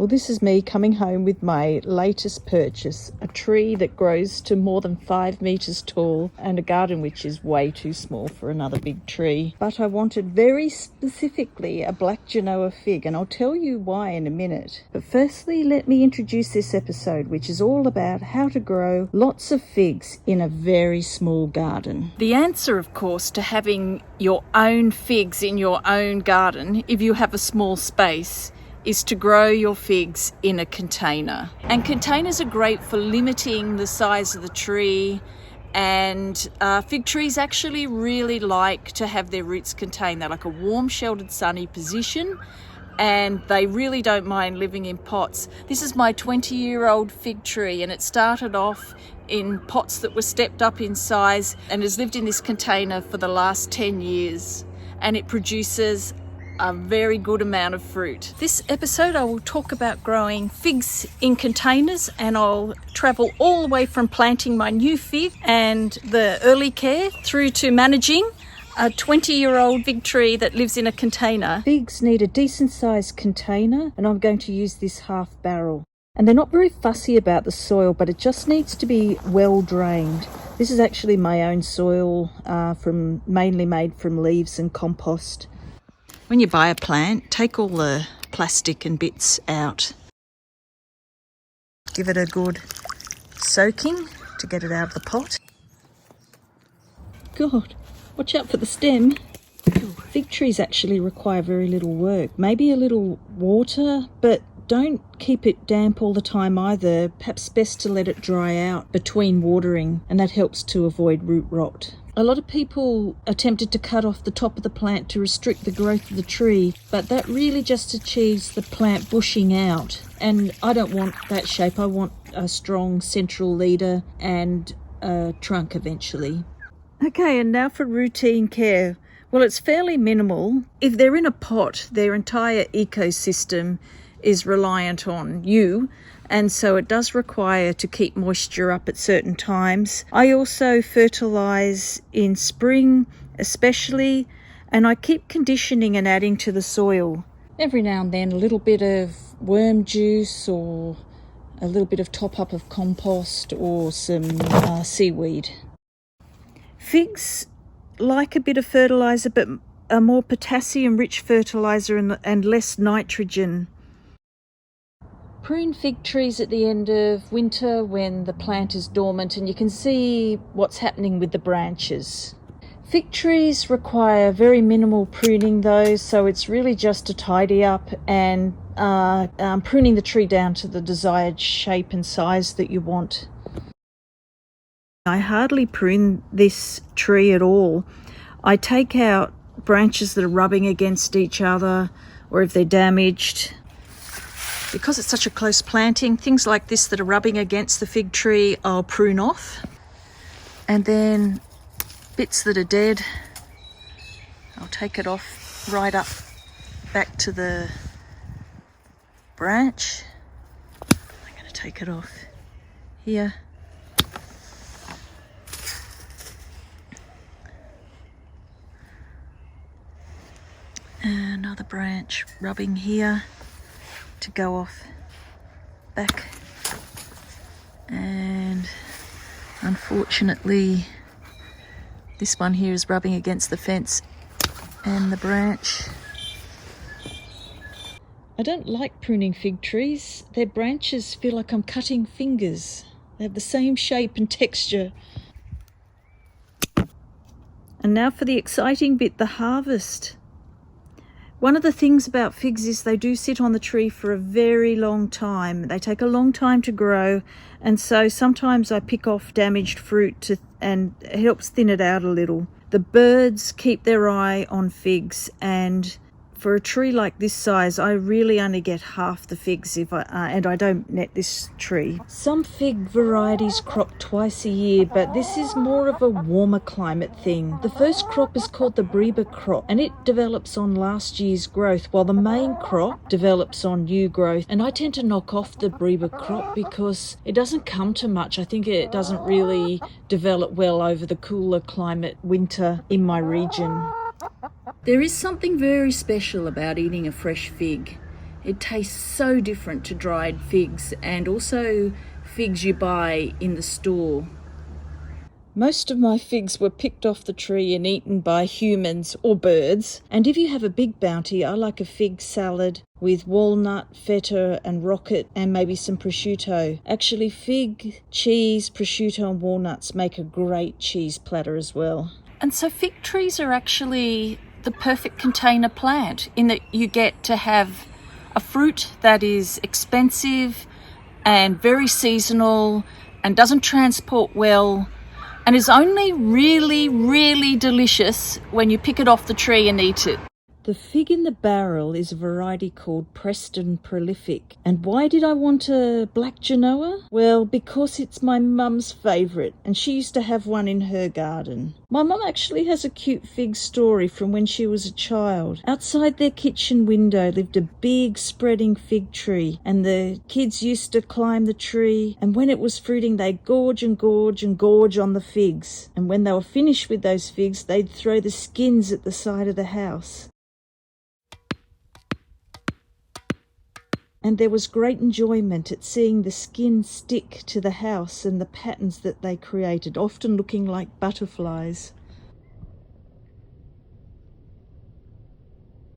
Well, this is me coming home with my latest purchase, a tree that grows to more than 5 meters tall and a garden which is way too small for another big tree. But I wanted very specifically a black Genoa fig, and I'll tell you why in a minute. But firstly, let me introduce this episode, which is all about how to grow lots of figs in a very small garden. The answer, of course, to having your own figs in your own garden, if you have a small space, is to grow your figs in a container. And containers are great for limiting the size of the tree, and fig trees actually really like to have their roots contained. They like a warm, sheltered, sunny position, and they really don't mind living in pots. This is my 20-year-old fig tree, and it started off in pots that were stepped up in size and has lived in this container for the last 10 years, and it produces a very good amount of fruit. This episode I will talk about growing figs in containers, and I'll travel all the way from planting my new fig and the early care through to managing a 20-year-old fig tree that lives in a container. Figs need a decent sized container, and I'm going to use this half barrel. And they're not very fussy about the soil, but it just needs to be well drained. This is actually my own soil, mainly made from leaves and compost. When you buy a plant, take all the plastic and bits out. Give it a good soaking to get it out of the pot. God, watch out for the stem. Fig trees actually require very little work. Maybe a little water, but don't keep it damp all the time either. Perhaps best to let it dry out between watering, and that helps to avoid root rot. A lot of people attempted to cut off the top of the plant to restrict the growth of the tree, but that really just achieves the plant bushing out. And I don't want that shape. I want a strong central leader and a trunk eventually. Okay, and now for routine care. Well, it's fairly minimal. If they're in a pot, their entire ecosystem is reliant on you, and so it does require to keep moisture up at certain times. I also fertilise in spring especially, and I keep conditioning and adding to the soil. Every now and then a little bit of worm juice or a little bit of top up of compost or some seaweed. Figs like a bit of fertiliser, but a more potassium rich fertiliser and less nitrogen. Prune fig trees at the end of winter when the plant is dormant, and you can see what's happening with the branches. Fig trees require very minimal pruning though, so it's really just to tidy up and pruning the tree down to the desired shape and size that you want. I hardly prune this tree at all. I take out branches that are rubbing against each other, or if they're damaged. Because it's such a close planting, things like this that are rubbing against the fig tree, I'll prune off. And then bits that are dead, I'll take it off right up back to the branch. I'm going to take it off here. Another branch rubbing here to go off back, and unfortunately this one here is rubbing against the fence and the branch. I don't like pruning fig trees. Their branches feel like I'm cutting fingers. They have the same shape and texture. And now for the exciting bit, the harvest. One of the things about figs is they do sit on the tree for a very long time. They take a long time to grow, and so sometimes I pick off damaged fruit and it helps thin it out a little. The birds keep their eye on figs, and for a tree like this size, I really only get half the figs and I don't net this tree. Some fig varieties crop twice a year, but this is more of a warmer climate thing. The first crop is called the Breba crop, and it develops on last year's growth, while the main crop develops on new growth. And I tend to knock off the Breba crop because it doesn't come to much. I think it doesn't really develop well over the cooler climate winter in my region. There is something very special about eating a fresh fig. It tastes so different to dried figs and also figs you buy in the store. Most of my figs were picked off the tree and eaten by humans or birds. And if you have a big bounty, I like a fig salad with walnut, feta and rocket and maybe some prosciutto. Actually, fig, cheese, prosciutto and walnuts make a great cheese platter as well. And so fig trees are actually the perfect container plant in that you get to have a fruit that is expensive and very seasonal and doesn't transport well, and is only really, really delicious when you pick it off the tree and eat it. The fig in the barrel is a variety called Preston Prolific. And why did I want a black Genoa? Well, because it's my mum's favourite, and she used to have one in her garden. My mum actually has a cute fig story from when she was a child. Outside their kitchen window lived a big spreading fig tree, and the kids used to climb the tree, and when it was fruiting they'd gorge and gorge and gorge on the figs. And when they were finished with those figs, they'd throw the skins at the side of the house. And there was great enjoyment at seeing the skin stick to the house and the patterns that they created, often looking like butterflies.